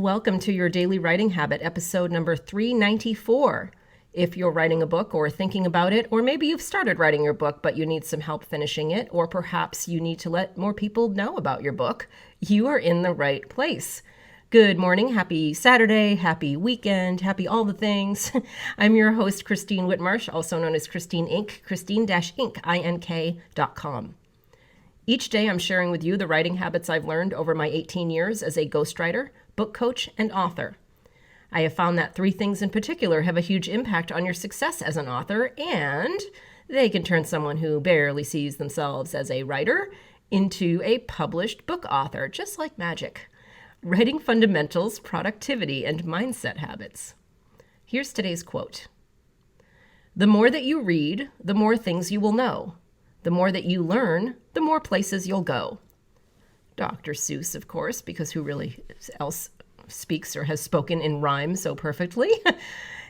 Welcome to your Daily Writing Habit, episode number 394. If you're writing a book or thinking about it, or maybe you've started writing your book, but you need some help finishing it, or perhaps you need to let more people know about your book, you are in the right place. Good morning, happy Saturday, happy weekend, happy all the things. I'm your host, Christine Whitmarsh, also known as Christine Inc., Christine-Inc.com. Each day I'm sharing with you the writing habits I've learned over my 18 years as a ghostwriter, book coach, and author. I have found that three things in particular have a huge impact on your success as an author, and they can turn someone who barely sees themselves as a writer into a published book author, just like magic. Writing fundamentals, productivity, and mindset habits. Here's today's quote. The more that you read, the more things you will know. The more that you learn, the more places you'll go. Dr. Seuss, of course, because who really else speaks or has spoken in rhyme so perfectly?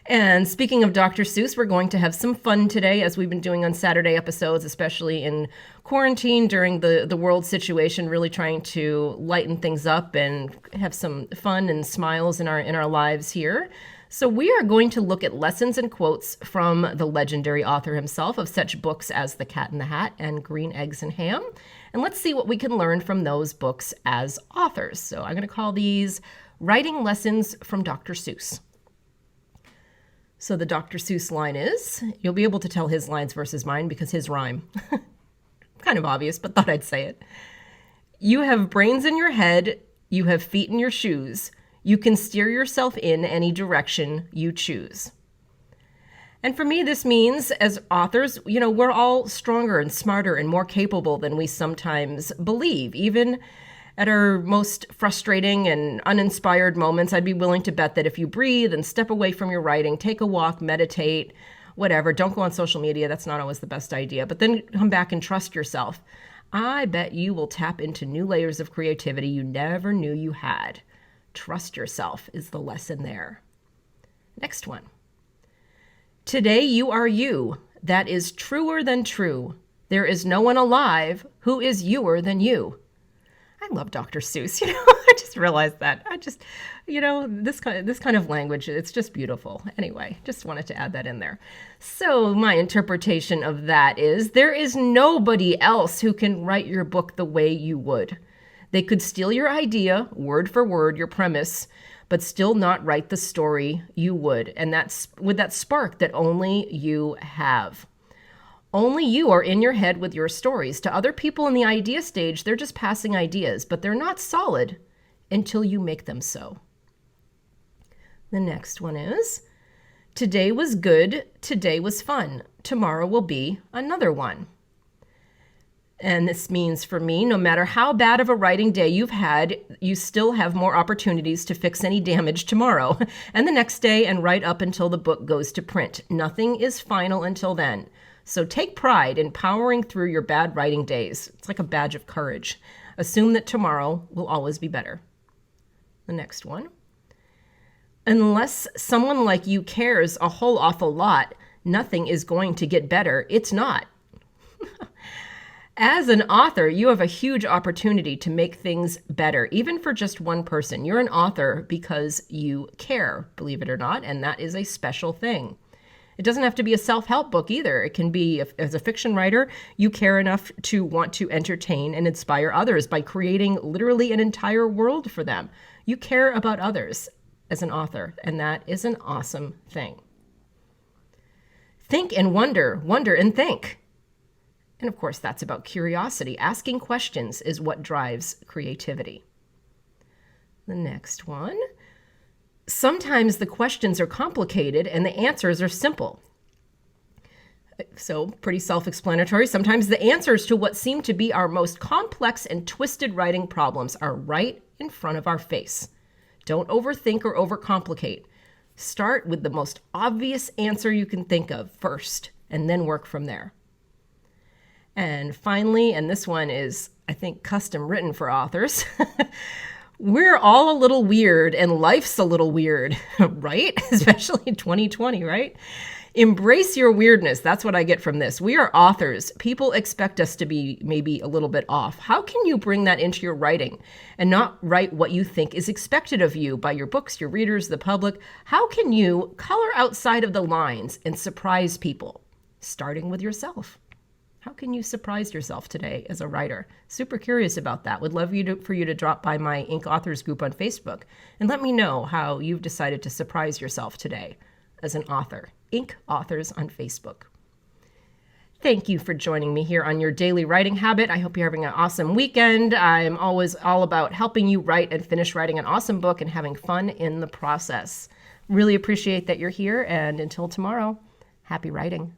And speaking of Dr. Seuss, we're going to have some fun today, as we've been doing on Saturday episodes, especially in quarantine during the world situation, really trying to lighten things up and have some fun and smiles in our lives here. So we are going to look at lessons and quotes from the legendary author himself of such books as The Cat in the Hat and Green Eggs and Ham. And let's see what we can learn from those books as authors. So I'm going to call these Writing Lessons from Dr. Seuss. So the Dr. Seuss line is, you'll be able to tell his lines versus mine because his rhyme. Kind of obvious, but thought I'd say it. You have brains in your head, you have feet in your shoes. You can steer yourself in any direction you choose. And for me, this means as authors, we're all stronger and smarter and more capable than we sometimes believe. Even at our most frustrating and uninspired moments, I'd be willing to bet that if you breathe and step away from your writing, take a walk, meditate, whatever, don't go on social media, that's not always the best idea, but then come back and trust yourself. I bet you will tap into new layers of creativity you never knew you had. Trust yourself is the lesson there. Next one. Today you are you. That is truer than true. There is no one alive who is youer than you. I love Dr. Seuss. I just realized that. This kind of language, it's just beautiful. Anyway, just wanted to add that in there. So my interpretation of that is there is nobody else who can write your book the way you would. They could steal your idea, word for word, your premise, but still not write the story you would. And that's with that spark that only you have. Only you are in your head with your stories. To other people in the idea stage, they're just passing ideas, but they're not solid until you make them so. The next one is, today was good, today was fun, tomorrow will be another one. And this means for me, no matter how bad of a writing day you've had, you still have more opportunities to fix any damage tomorrow and the next day and right up until the book goes to print. Nothing is final until then. So take pride in powering through your bad writing days. It's like a badge of courage. Assume that tomorrow will always be better. The next one. Unless someone like you cares a whole awful lot, nothing is going to get better. It's not. As an author, you have a huge opportunity to make things better, even for just one person. You're an author because you care, believe it or not, and that is a special thing. It doesn't have to be a self-help book either. It can be, as a fiction writer, you care enough to want to entertain and inspire others by creating literally an entire world for them. You care about others as an author, and that is an awesome thing. Think and wonder, wonder and think. And of course, that's about curiosity. Asking questions is what drives creativity. The next one. Sometimes the questions are complicated and the answers are simple. So pretty self-explanatory. Sometimes the answers to what seem to be our most complex and twisted writing problems are right in front of our face. Don't overthink or overcomplicate. Start with the most obvious answer you can think of first, and then work from there. And finally, and this one is, I think, custom written for authors, we're all a little weird and life's a little weird, right? Especially in 2020, right? Embrace your weirdness. That's what I get from this. We are authors. People expect us to be maybe a little bit off. How can you bring that into your writing and not write what you think is expected of you by your books, your readers, the public? How can you color outside of the lines and surprise people, starting with yourself? How can you surprise yourself today as a writer? Super curious about that. Would love for you to drop by my Ink Authors group on Facebook and let me know how you've decided to surprise yourself today as an author. Ink Authors on Facebook. Thank you for joining me here on your daily writing habit. I hope you're having an awesome weekend. I'm always all about helping you write and finish writing an awesome book and having fun in the process. Really appreciate that you're here, and until tomorrow, happy writing.